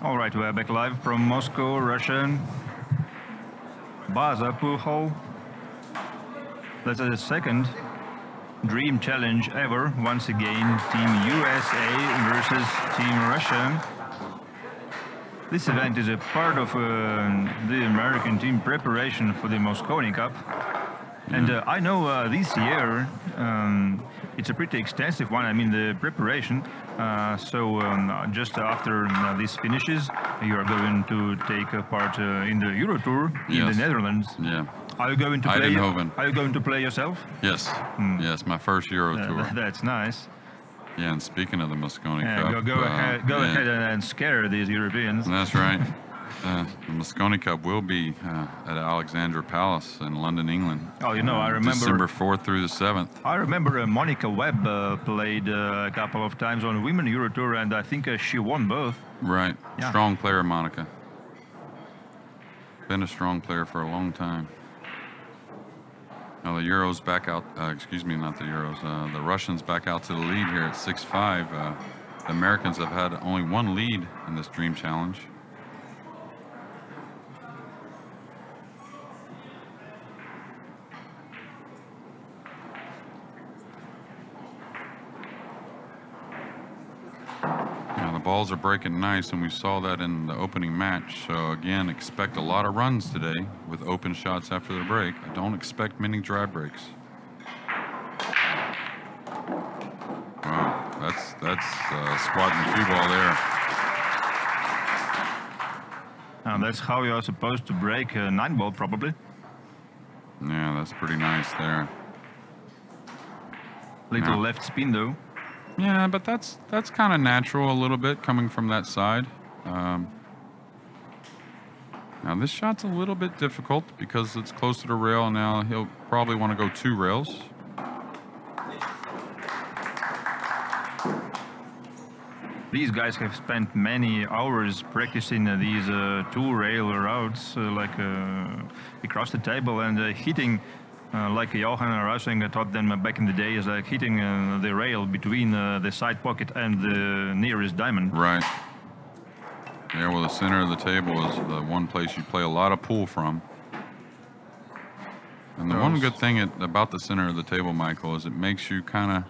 All right, we're back live from Moscow, Russia. Baza Puhol. That's the second Dream Challenge ever. Once again, Team USA versus Team Russia. This event is a part of the American team preparation for the Mosconi Cup. And I know this year it's a pretty extensive one. I mean, the preparation. Just after this finishes, you are going to take a part in the Euro Tour in the Netherlands. Yeah. Are you going to play? Eindhoven. Are you going to play yourself? Yes. Yes, my first Euro Tour. That's nice. Yeah, and speaking of the Mosconi Cup, go ahead and scare these Europeans. That's right. The Mosconi Cup will be at Alexandra Palace in London, England. Oh, you know, I remember December 4th through the 7th. I remember Monica Webb played a couple of times on Women Euro Tour, and I think she won both. Right. Yeah. Strong player, Monica. Been a strong player for a long time. Now the Euros back out, excuse me, not the Euros, the Russians back out to the lead here at 6-5. The Americans have had only one lead in this Dream Challenge. Now the balls are breaking nice, and we saw that in the opening match. So again, expect a lot of runs today with open shots after the break. I don't expect many dry breaks. Wow, that's squatting the cue ball there. And that's how you are supposed to break a 9-ball, probably. Yeah, that's pretty nice there. Little left spin, though. Yeah, but that's kind of natural a little bit coming from that side. Now this shot's a little bit difficult because it's close to the rail, and now he'll probably want to go 2 rails. These guys have spent many hours practicing these 2-rail routes, across the table, and hitting, like Johan Rausing taught them back in the day, is like hitting the rail between the side pocket and the nearest diamond. Right. Yeah, well, the center of the table is the one place you play a lot of pool from. And the one good thing about the center of the table, Michael, is it makes you kind of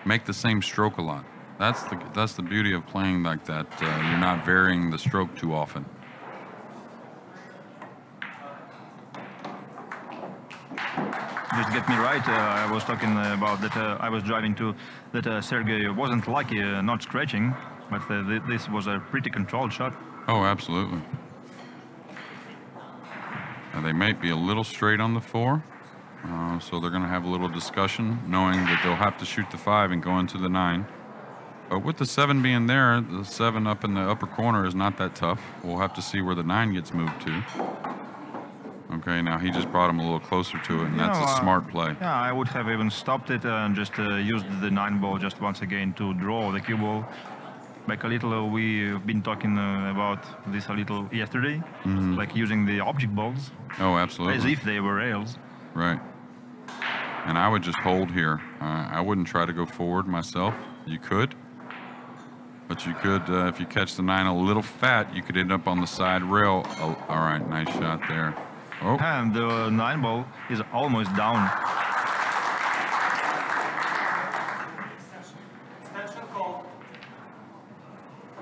make the same stroke a lot. That's the beauty of playing like that. You're not varying the stroke too often. Just get me right, I was talking about that I was driving to that Sergey wasn't lucky not scratching, but this was a pretty controlled shot. Oh, absolutely. They might be a little straight on the 4, so they're going to have a little discussion, knowing that they'll have to shoot the 5 and go into the 9. But with the 7 being there, the 7 up in the upper corner is not that tough. We'll have to see where the 9 gets moved to. Okay, now he just brought him a little closer to it, and that's a smart play. Yeah, I would have even stopped it and just used the 9-ball just once again to draw the cue ball. Back a little, we've been talking about this a little yesterday, like using the object balls. Oh, absolutely. As if they were rails. Right. And I would just hold here. I wouldn't try to go forward myself. You could. But you could, if you catch the 9 a little fat, you could end up on the side rail. Oh, all right, nice shot there. Oh. And the 9-ball is almost down.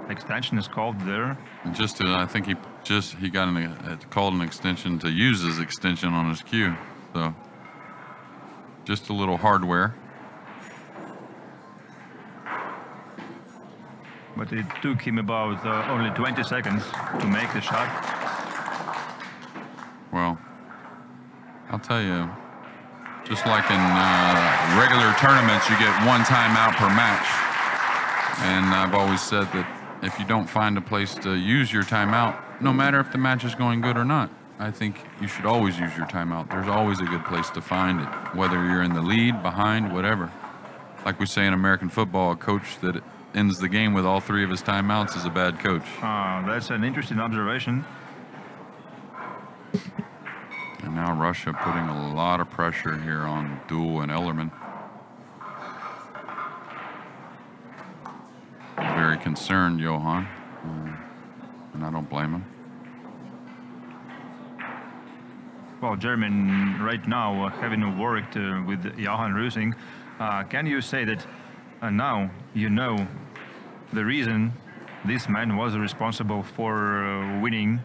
Extension is called there. Just I think he got called an extension to use his extension on his cue. So just a little hardware. But it took him about only 20 seconds to make the shot. Well, I'll tell you, just like in regular tournaments, you get 1 timeout per match. And I've always said that if you don't find a place to use your timeout, no matter if the match is going good or not, I think you should always use your timeout. There's always a good place to find it, whether you're in the lead, behind, whatever. Like we say in American football, a coach that ends the game with all 3 of his timeouts is a bad coach. That's an interesting observation. And now Russia putting a lot of pressure here on Deuel and Ellerman. concerned, Johan, and I don't blame him. Well, German right now having worked with Johan Rusing, can you say that now you know the reason this man was responsible for winning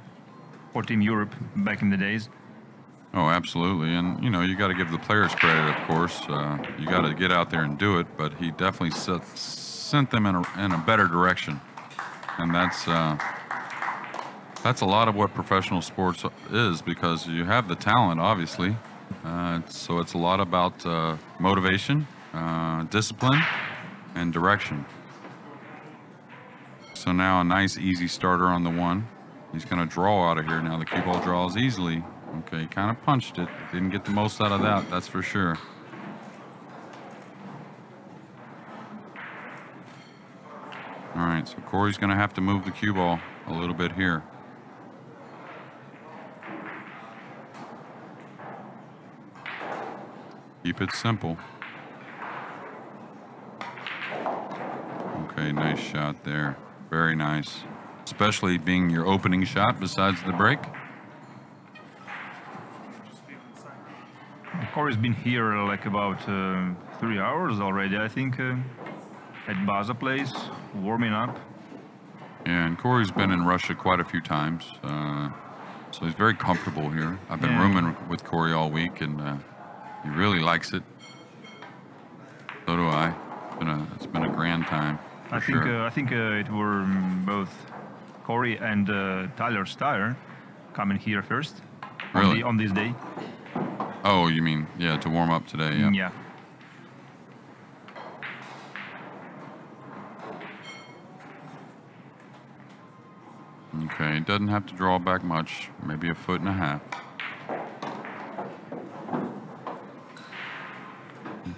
for Team Europe back in the days? Oh, absolutely. And, you know, you got to give the players credit, of course. You got to get out there and do it, but he definitely sent them in a better direction. And that's a lot of what professional sports is, because you have the talent, obviously. So it's a lot about motivation, discipline, and direction. So now a nice, easy starter on the 1. He's going to draw out of here now. The cue ball draws easily. Okay, kind of punched it. Didn't get the most out of that, that's for sure. All right, so Corey's going to have to move the cue ball a little bit here. Keep it simple. Okay, nice shot there. Very nice. Especially being your opening shot besides the break. Corey's been here like about 3 hours already, I think, at Baza Place, warming up. Yeah, and Corey's been in Russia quite a few times, so he's very comfortable here. I've been rooming with Corey all week, and he really likes it. So do I. It's been a grand time. I think it were both Corey and Tyler Steyer coming here first. Really? On this day. Oh, you mean, yeah, to warm up today, yeah. Yeah. Okay, he doesn't have to draw back much, maybe 1.5 feet.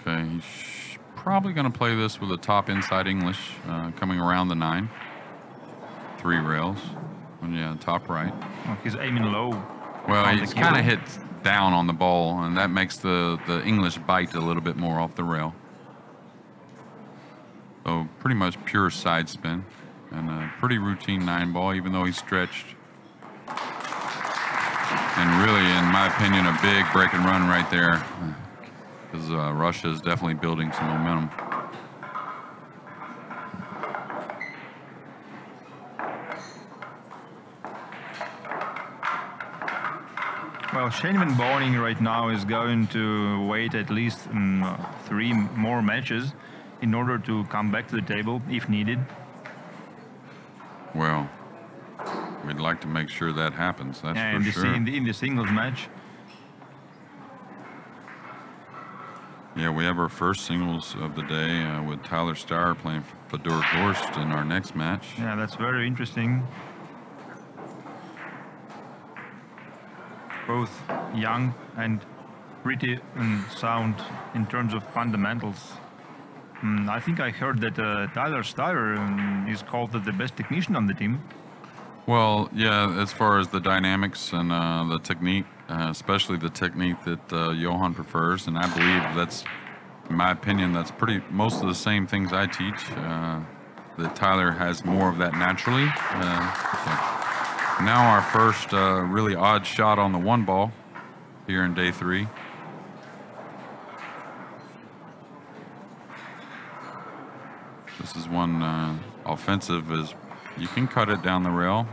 Okay, he's probably going to play this with a top inside English coming around the 9. 3 rails. And yeah, top right. Well, he's aiming low. Well, he's kind of hit down on the ball, and that makes the English bite a little bit more off the rail. So pretty much pure side spin, and a pretty routine 9 ball, even though he's stretched. And really, in my opinion, a big break and run right there, because Russia is definitely building some momentum. Well, Shane Van Boning right now is going to wait at least 3 more matches in order to come back to the table if needed. Well, we'd like to make sure that happens, that's for sure. In the singles match. Yeah, we have our first singles of the day with Tyler Steyer playing Fedor Gorst in our next match. Yeah, that's very interesting. Both young and pretty sound in terms of fundamentals. I think I heard that Tyler Steyer is called the best technician on the team. Well, yeah, as far as the dynamics and the technique, especially the technique that Johan prefers, and I believe that's, in my opinion, that's most of the same things I teach. That Tyler has more of that naturally. Now our first really odd shot on the 1 ball here in day 3. This is one offensive, is you can cut it down the rail.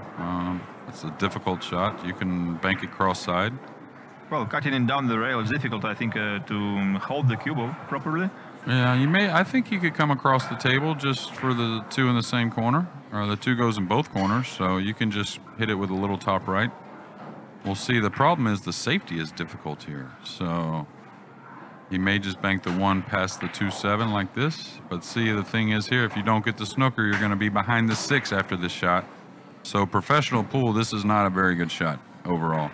It's a difficult shot. You can bank it cross side. Well, cutting it down the rail is difficult, I think, to hold the cue ball properly. Yeah, you may. I think you could come across the table just for the 2 in the same corner, or the 2 goes in both corners, so you can just hit it with a little top right. We'll see. The problem is the safety is difficult here, so you may just bank the 1 past the 2-7 like this. But see, the thing is here, if you don't get the snooker, you're going to be behind the 6 after this shot. So professional pool, this is not a very good shot overall.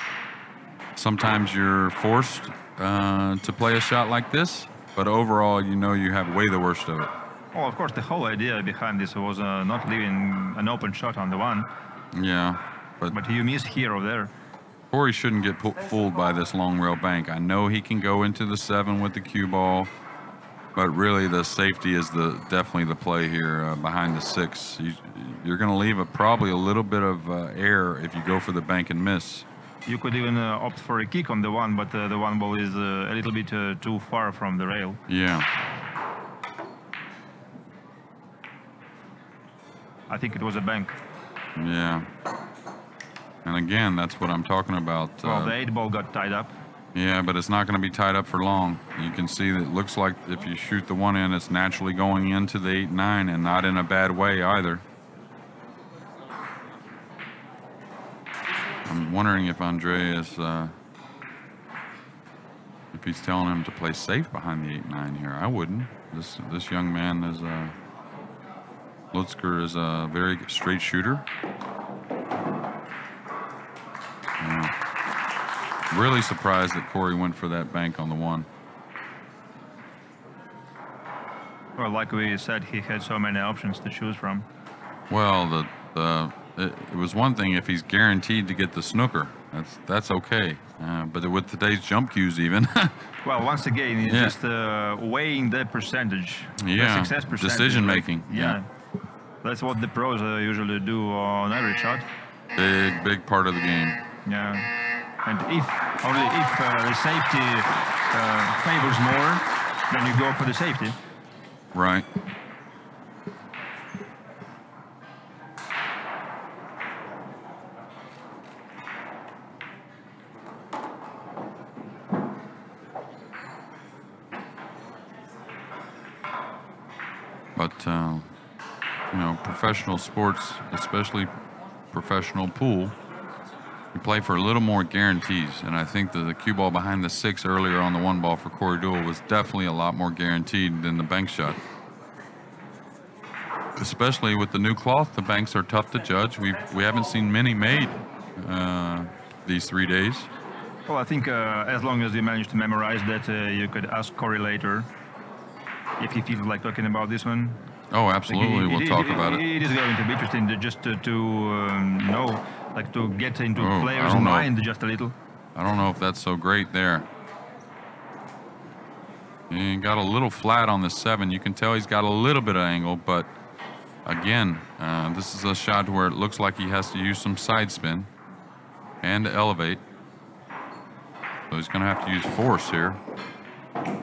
Sometimes you're forced to play a shot like this, but overall, you know you have way the worst of it. Well, of course, the whole idea behind this was not leaving an open shot on the 1. Yeah, but you miss here or there. Corey shouldn't get fooled by this long rail bank. I know he can go into the 7 with the cue ball, But really, the safety is definitely the play here behind the 6. You're going to leave probably a little bit of air if you go for the bank and miss. You could even opt for a kick on the 1, but the 1 ball is a little bit too far from the rail. Yeah. I think it was a bank. Yeah. And again, that's what I'm talking about. Well, the 8 ball got tied up. Yeah, but it's not going to be tied up for long. You can see that it looks like if you shoot the 1 in, it's naturally going into the 8-9 and not in a bad way either. I'm wondering if Andre is, if he's telling him to play safe behind the 8-9 here. I wouldn't. This young man is, Lutsker is a very straight shooter. Yeah. Really surprised that Corey went for that bank on the 1. Well, like we said, he had so many options to choose from. Well, it was one thing if he's guaranteed to get the snooker. That's okay. But with today's jump cues even. Well, once again, it's just weighing the percentage. Yeah, the success percentage. decision making. Yeah. That's what the pros usually do on every shot. Big part of the game. Yeah. And only if the safety favors more, then you go for the safety. Right. But, you know, professional sports, especially professional pool, you play for a little more guarantees, and I think the cue ball behind the 6 earlier on the 1 ball for Corey Deuel was definitely a lot more guaranteed than the bank shot. Especially with the new cloth, the banks are tough to judge. We haven't seen many made these 3 days. Well, I think as long as you manage to memorize that, you could ask Corey later if he feels like talking about this one. Oh, absolutely. We'll talk about it. It is going to be interesting to know, like to get into players' mind just a little. I don't know if that's so great there. He got a little flat on the 7. You can tell he's got a little bit of angle, but again, this is a shot where it looks like he has to use some side spin and elevate. So he's going to have to use force here.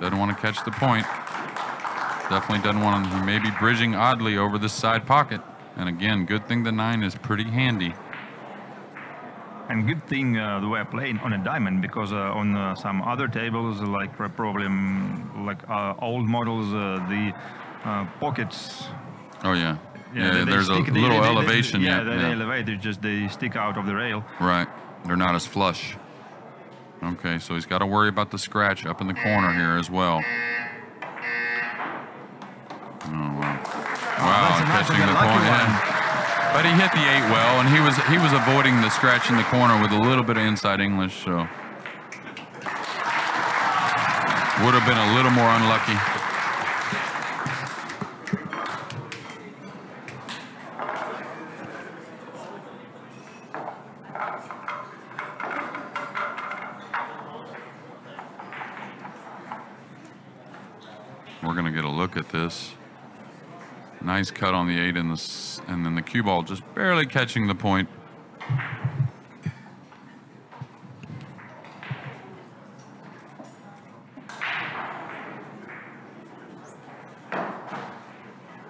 Doesn't want to catch the point. Definitely doesn't want to. He may be bridging oddly over this side pocket. And again, good thing the 9 is pretty handy. And good thing the way I played on a diamond, because on some other tables, like probably old models, the pockets. Oh yeah. Yeah, there's a little elevation. They elevate. They stick out of the rail. Right. They're not as flush. Okay, so he's got to worry about the scratch up in the corner here as well. Oh, wow. Wow, catching the point. Yeah. But he hit the 8 well, and he was avoiding the scratch in the corner with a little bit of inside English, so would have been a little more unlucky. We're going to get a look at this. Nice cut on the 8 and then the cue ball just barely catching the point.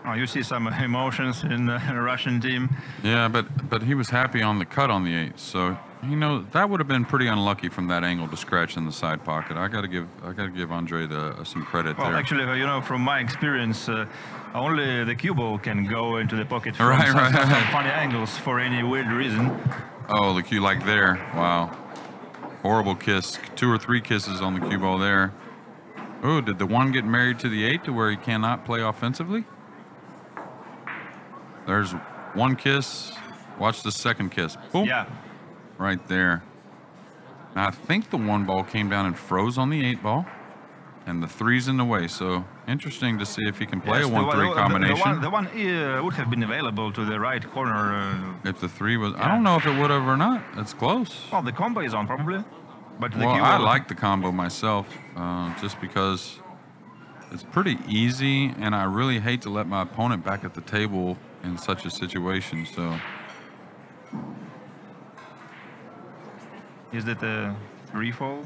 Oh, you see some emotions in the Russian team. Yeah, but he was happy on the cut on the 8, so you know that would have been pretty unlucky from that angle to scratch in the side pocket. I got to give Andre some credit there. Well, actually, you know, from my experience, only the cue ball can go into the pocket from some funny angles for any weird reason. Oh, the cue like there. Wow, horrible kiss. 2 or 3 kisses on the cue ball there. Oh, did the 1 get married to the 8 to where he cannot play offensively? There's 1 kiss. Watch the 2nd kiss. Boom. Yeah. Right there. Now I think the 1 ball came down and froze on the 8 ball, and the 3's in the way. So interesting to see if he can play a 1-3 combination. The one would have been available to the right corner. If the 3 was, I don't know if it would have or not. It's close. Well, the combo is on probably. But well, I like the combo myself, just because it's pretty easy, and I really hate to let my opponent back at the table in such a situation. So, is that a free fall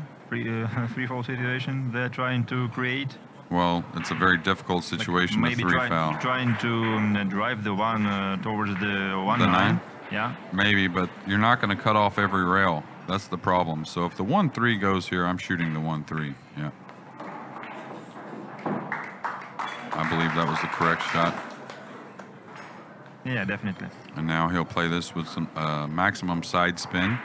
situation they're trying to create? well, it's a very difficult situation with maybe three foul. Trying to drive the one towards the 1-9. The 9? Yeah. Maybe, but you're not going to cut off every rail. That's the problem. So if the 1-3 goes here, I'm shooting the 1-3. Yeah. I believe that was the correct shot. Yeah, definitely. And now he'll play this with some maximum side spin,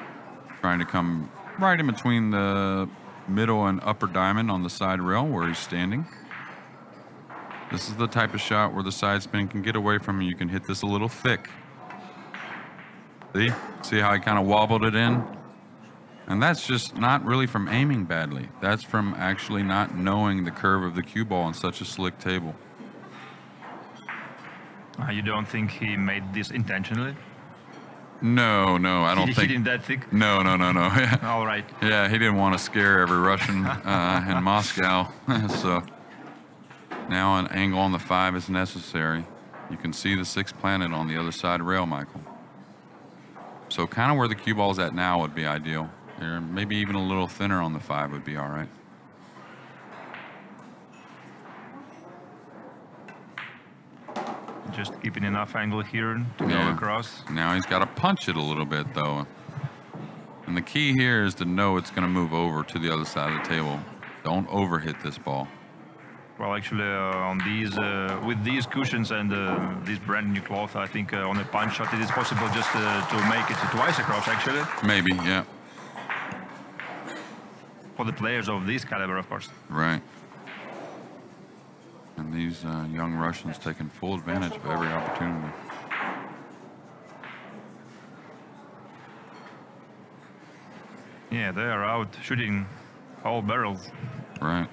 trying to come right in between the middle and upper diamond on the side rail where he's standing. This is the type of shot where the side spin can get away from you. You can hit this a little thick. See how he kind of wobbled it in? And that's just not really from aiming badly. That's from actually not knowing the curve of the cue ball on such a slick table. You don't think he made this intentionally? No, I don't think. He didn't that thick? No. All right. Yeah, he didn't want to scare every Russian in Moscow. So now an angle on the 5 is necessary. You can see the 6 planted on the other side rail, Michael. So kind of where the cue ball is at now would be ideal. Or maybe even a little thinner on the 5 would be all right. Just keeping enough angle here to go across. Now he's got to punch it a little bit, though. And the key here is to know it's going to move over to the other side of the table. Don't overhit this ball. Well, actually, on these, with these cushions and this brand new cloth, I think on a punch shot it is possible just to make it twice across, actually. Maybe, yeah. For the players of this caliber, of course. Right. And these young Russians taking full advantage of every opportunity. Yeah, they are out shooting all barrels. Right.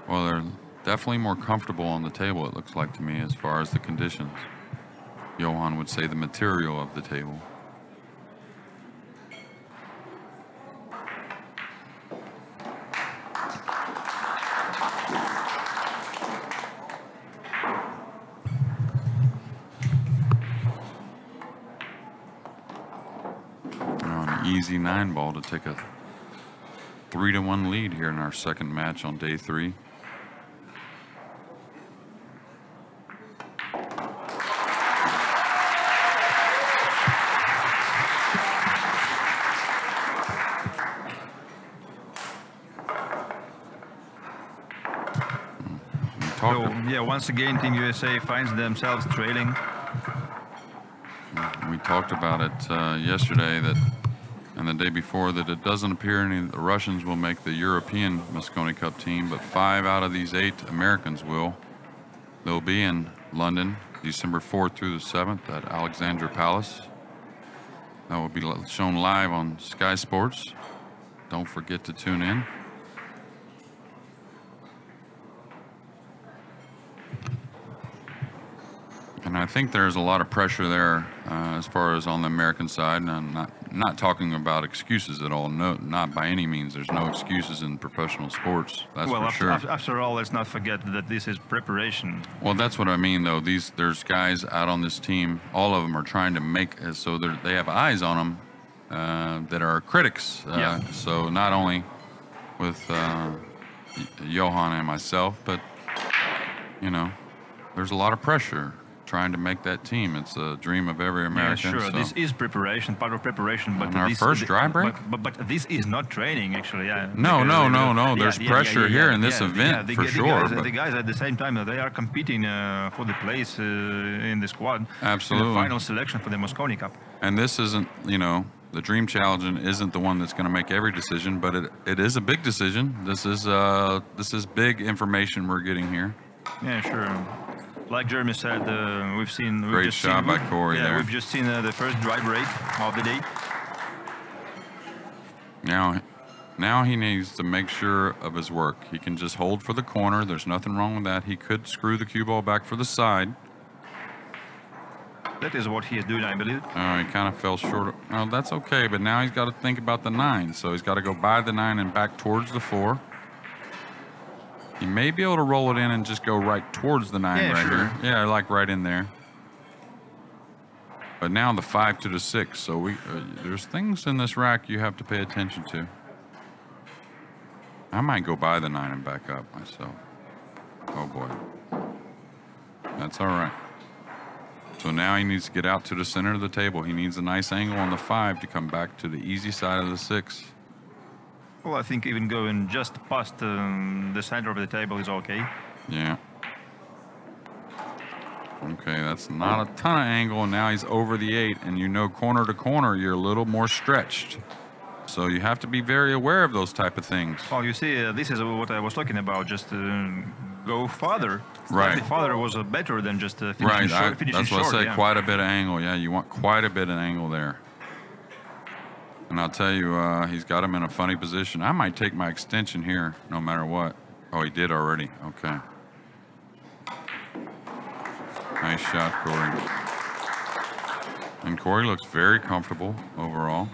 Well, they're definitely more comfortable on the table, it looks like to me, as far as the conditions. Johan would say the material of the table. Easy 9 ball to take a 3-1 lead here in our second match on day 3. So, yeah, once again, Team USA finds themselves trailing. We talked about it yesterday that. And the day before that it doesn't appear any of the Russians will make the European Mosconi Cup team, but 5 out of these 8 Americans will. They'll be in London, December 4th through the 7th at Alexandra Palace. That will be shown live on Sky Sports. Don't forget to tune in. And I think there's a lot of pressure there as far as on the American side. And I'm not talking about excuses at all. No, not by any means. There's no excuses in professional sports. That's for sure. After all, let's not forget that this is preparation. Well, that's what I mean, though. There's guys out on this team. All of them are trying to make so they have eyes on them that are critics. So not only with Johan and myself, but you know, there's a lot of pressure trying to make that team. It's a dream of every American. Yeah, sure. So. This is preparation, part of preparation. But our first dry break. But this is not training, actually. Yeah. No. There's pressure here in this event for sure. The guys at the same time they are competing for the place in the squad. Absolutely. In the final selection for the Mosconi Cup. And this isn't, you know, the DreamChallenge isn't the one that's going to make every decision, but it is a big decision. This is big information we're getting here. Yeah, sure. Like Jeremy said, we've great shot by Corey there. We've just seen the first dry break of the day. Now he needs to make sure of his work. He can just hold for the corner. There's nothing wrong with that. He could screw the cue ball back for the side. That is what he is doing, I believe. Oh, he kind of fell short. Oh, that's okay, but now he's got to think about the 9. So he's got to go by the 9 and back towards the 4. You may be able to roll it in and just go right towards the 9 right here. Yeah, like right in there. But now the 5 to the 6. So there's things in this rack you have to pay attention to. I might go by the 9 and back up myself. Oh boy. That's all right. So now he needs to get out to the center of the table. He needs a nice angle on the 5 to come back to the easy side of the 6. Well, I think even going just past the center of the table is okay. Yeah. Okay, that's not a ton of angle, and now he's over the 8, and you know corner to corner, you're a little more stretched. So you have to be very aware of those type of things. Well, you see, this is what I was talking about, just go farther. Right. Farther was better than just finishing short. That's what I say, quite a bit of angle. Yeah, you want quite a bit of angle there. And I'll tell you, he's got him in a funny position. I might take my extension here, no matter what. Oh, he did already. Okay. Nice shot, Corey. And Corey looks very comfortable overall.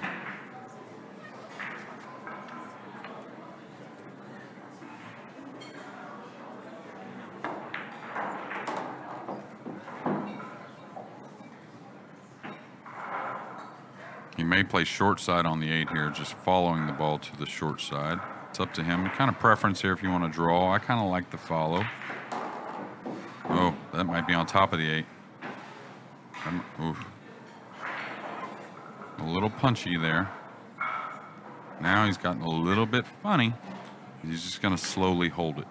He may play short side on the 8 here, just following the ball to the short side. It's up to him. Kind of preference here if you want to draw. I kind of like the follow. Oh, that might be on top of the 8. Oof. A little punchy there. Now he's gotten a little bit funny. He's just going to slowly hold it.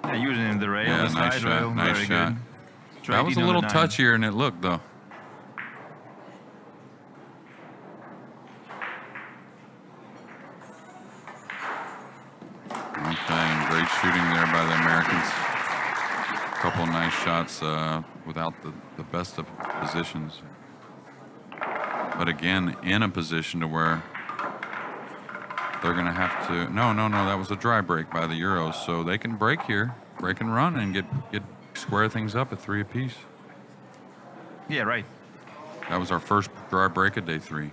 Yeah, using the rail. Yeah, the nice side shot. rail, Nice very shot. Good. That was a little touchier than it looked, though. Okay, and great shooting there by the Americans. A couple nice shots without the best of positions. But again, in a position to where they're going to have to... No, that was a dry break by the Euros. So they can break here, break and run, and get square things up at 3 apiece. Yeah, right. That was our first dry break of day 3.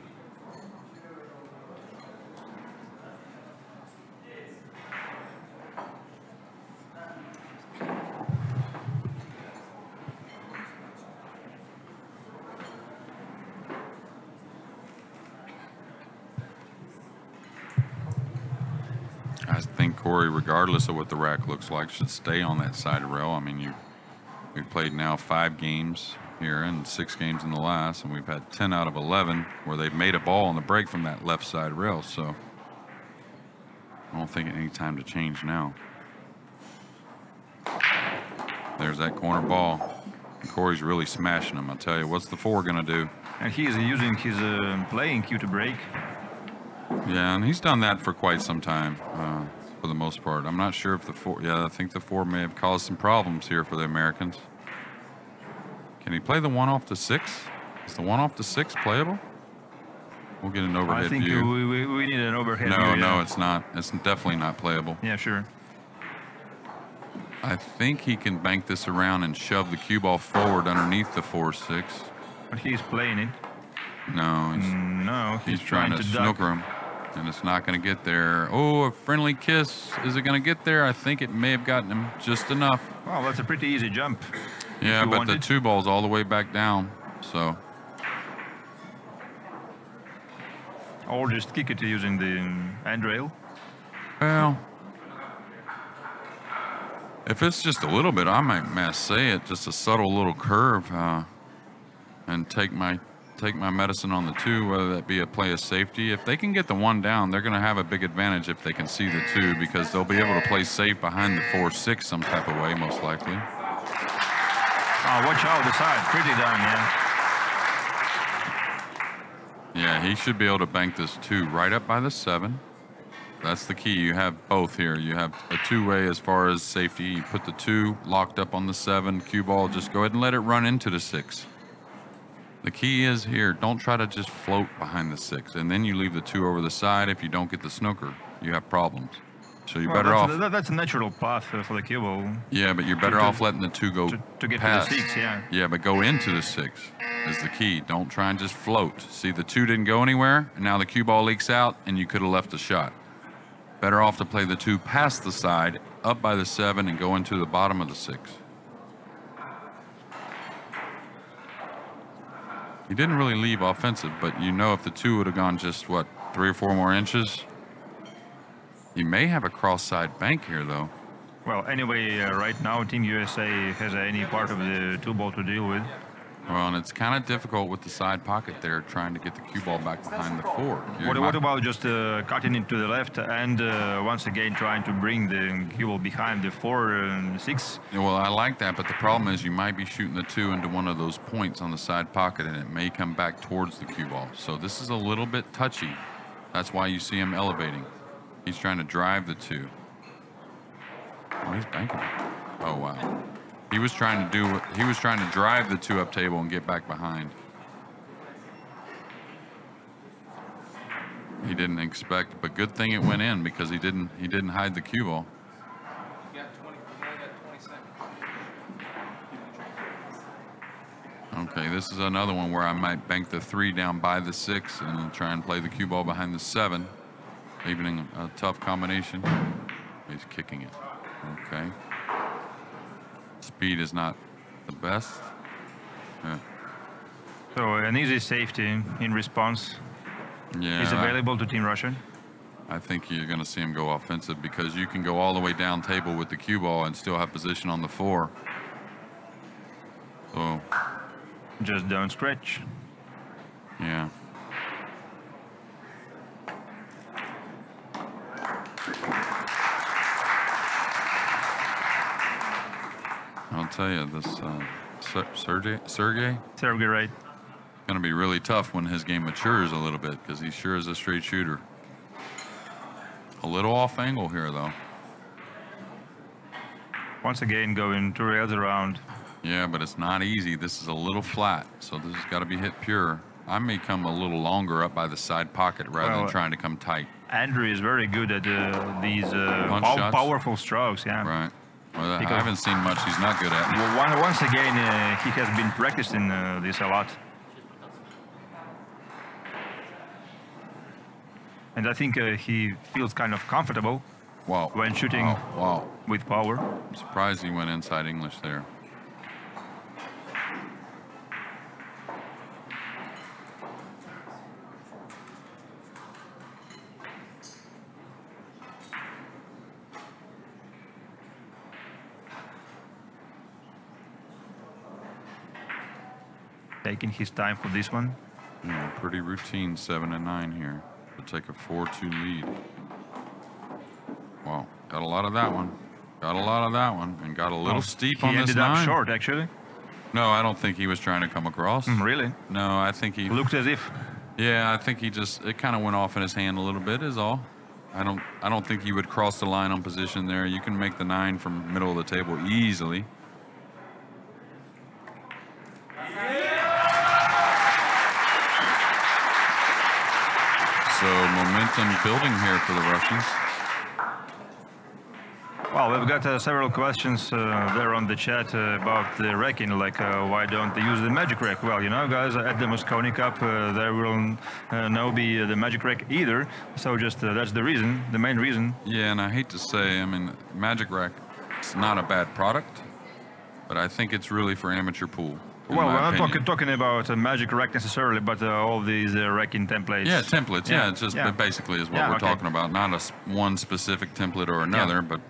I think Corey, regardless of what the rack looks like, should stay on that side rail. I mean, we've played now 5 games here and 6 games in the last, and we've had 10 out of 11 where they've made a ball on the break from that left side rail. So I don't think any time to change now. There's that corner ball. And Corey's really smashing them. I'll tell you, what's the 4 going to do? And he is using his playing cue to break. Yeah, and he's done that for quite some time, for the most part. I'm not sure if the 4... Yeah, I think the 4 may have caused some problems here for the Americans. Can he play the 1 off the 6? Is the 1 off the 6 playable? We'll get an overhead view. I think we need an overhead view. No, it's not. It's definitely not playable. Yeah, sure. I think he can bank this around and shove the cue ball forward underneath the 4-6. But he's playing it. No, he's trying to snooker him. And it's not going to get there. Oh, a friendly kiss. Is it going to get there? I think it may have gotten him just enough. Well, that's a pretty easy jump. Yeah, but the 2 ball's all the way back down. So. Or just kick it using the handrail. Well, if it's just a little bit, I might say it. Just a subtle little curve, and take my medicine on the 2, whether that be a play of safety. If they can get the 1 down, they're going to have a big advantage if they can see the 2, because they'll be able to play safe behind the 4-6 some type of way, most likely. Oh, watch out the side. Pretty done, yeah. Yeah, he should be able to bank this 2 right up by the 7. That's the key. You have both here. You have a 2-way as far as safety. You put the 2 locked up on the 7. Cue ball, just go ahead and let it run into the 6. The key is here, don't try to just float behind the 6, and then you leave the 2 over the side. If you don't get the snooker, you have problems. So you're better off. That's a natural path for the cue ball. Yeah, but you're better off letting the 2 go to get past. To the 6, yeah. Yeah, but go into the 6 is the key. Don't try and just float. See, the 2 didn't go anywhere, and now the cue ball leaks out, and you could have left a shot. Better off to play the 2 past the side, up by the 7, and go into the bottom of the 6. He didn't really leave offensive, but you know if the 2 would have gone just, what, 3 or 4 more inches? He may have a cross-side bank here, though. Well, anyway, right now Team USA has any part of the 2 ball to deal with. Well, and it's kind of difficult with the side pocket there, trying to get the cue ball back behind the 4. What about just cutting it to the left and once again trying to bring the cue ball behind the 4 and 6? Yeah, well, I like that, but the problem is you might be shooting the 2 into one of those points on the side pocket, and it may come back towards the cue ball. So this is a little bit touchy. That's why you see him elevating. He's trying to drive the 2. Oh, he's banking it. Oh, wow. He was trying to drive the 2 up table and get back behind. He didn't expect, but good thing it went in because he didn't hide the cue ball. Okay, this is another one where I might bank the 3 down by the 6 and try and play the cue ball behind the 7, evening a tough combination. He's kicking it. Okay. Speed is not the best. Yeah. So an easy safety in response is available to Team Russia. I think you're going to see him go offensive because you can go all the way down table with the cue ball and still have position on the 4. So just don't stretch. Yeah. I'll tell you, this Sergey, right? Going to be really tough when his game matures a little bit because he sure is a straight shooter. A little off angle here, though. Once again, going 2 rails around. Yeah, but it's not easy. This is a little flat, so this has got to be hit pure. I may come a little longer up by the side pocket rather than trying to come tight. Andrew is very good at these powerful strokes, yeah. Right. Well, I haven't seen much he's not good at. Well, once again, he has been practicing this a lot. And I think he feels kind of comfortable when shooting with power. I'm surprised he went inside English there. Taking his time for this one. Yeah, pretty routine 7 and 9 here. To take a 4-2 lead. Wow, got a lot of that one. Got a lot of that one, and got a little steep on this 9. He ended up short, actually. No, I don't think he was trying to come across. Really? No, I think he looked as if. Yeah, I think he just it kind of went off in his hand a little bit. Is all. I don't think he would cross the line on position there. You can make the 9 from middle of the table easily. So momentum building here for the Russians. Well, we've got several questions there on the chat about the racking, like why don't they use the magic rack? Well, you know, guys, at the Mosconi Cup, there will no be the magic rack either. So just that's the reason, the main reason. Yeah, and I hate to say, I mean, magic rack, it's not a bad product, but I think it's really for amateur pool. Well, we're not talking about a magic rack necessarily, but all these racking templates. Yeah, templates. Yeah, it's just basically is what we're talking about. Not one specific template or another, but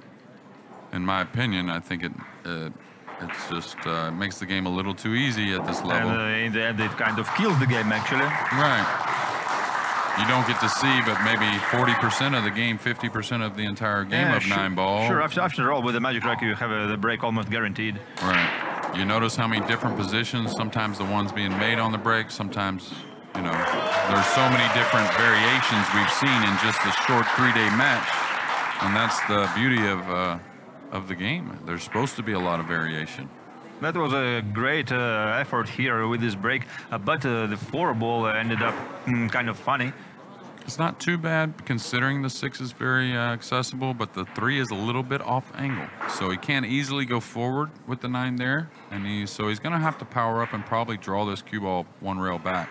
in my opinion, I think it's just makes the game a little too easy at this level. And in the end, it kind of kills the game, actually. Right. You don't get to see, but maybe 40% of the game, 50% of the entire game of 9 ball. Sure, after all, with the magic rack, you have the break almost guaranteed. Right. You notice how many different positions, sometimes the ones being made on the break, sometimes, you know, there's so many different variations we've seen in just a short 3-day match. And that's the beauty of the game. There's supposed to be a lot of variation. That was a great effort here with this break, but the 4 ball ended up kind of funny. It's not too bad considering the 6 is very accessible, but the 3 is a little bit off angle. So he can't easily go forward with the 9 there. And so he's going to have to power up and probably draw this cue ball 1 rail back.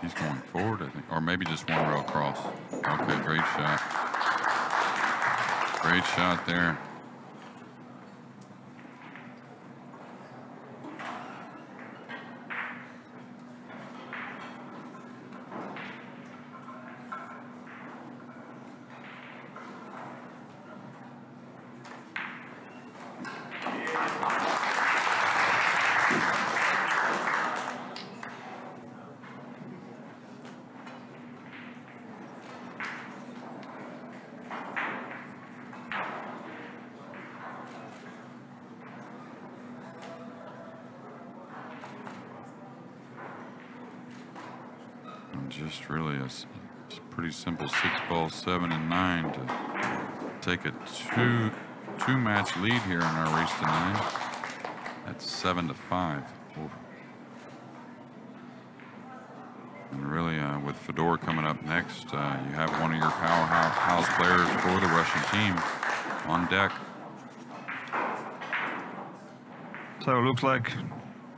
He's going forward, I think, or maybe just one row across. Okay, great shot. Great shot there. Just really a pretty simple 6-ball 7 and 9 to take a two match lead here in our race to 9. That's 7-5. And really, with Fedor coming up next, you have one of your powerhouse players for the Russian team on deck. So it looks like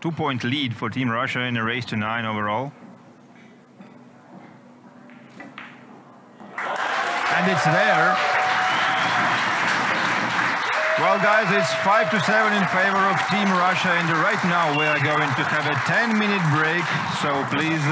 2-point lead for Team Russia in the race to 9 overall. And it's there. Well, guys, it's 5-7 in favor of Team Russia, and right now we are going to have a 10-minute break. So please.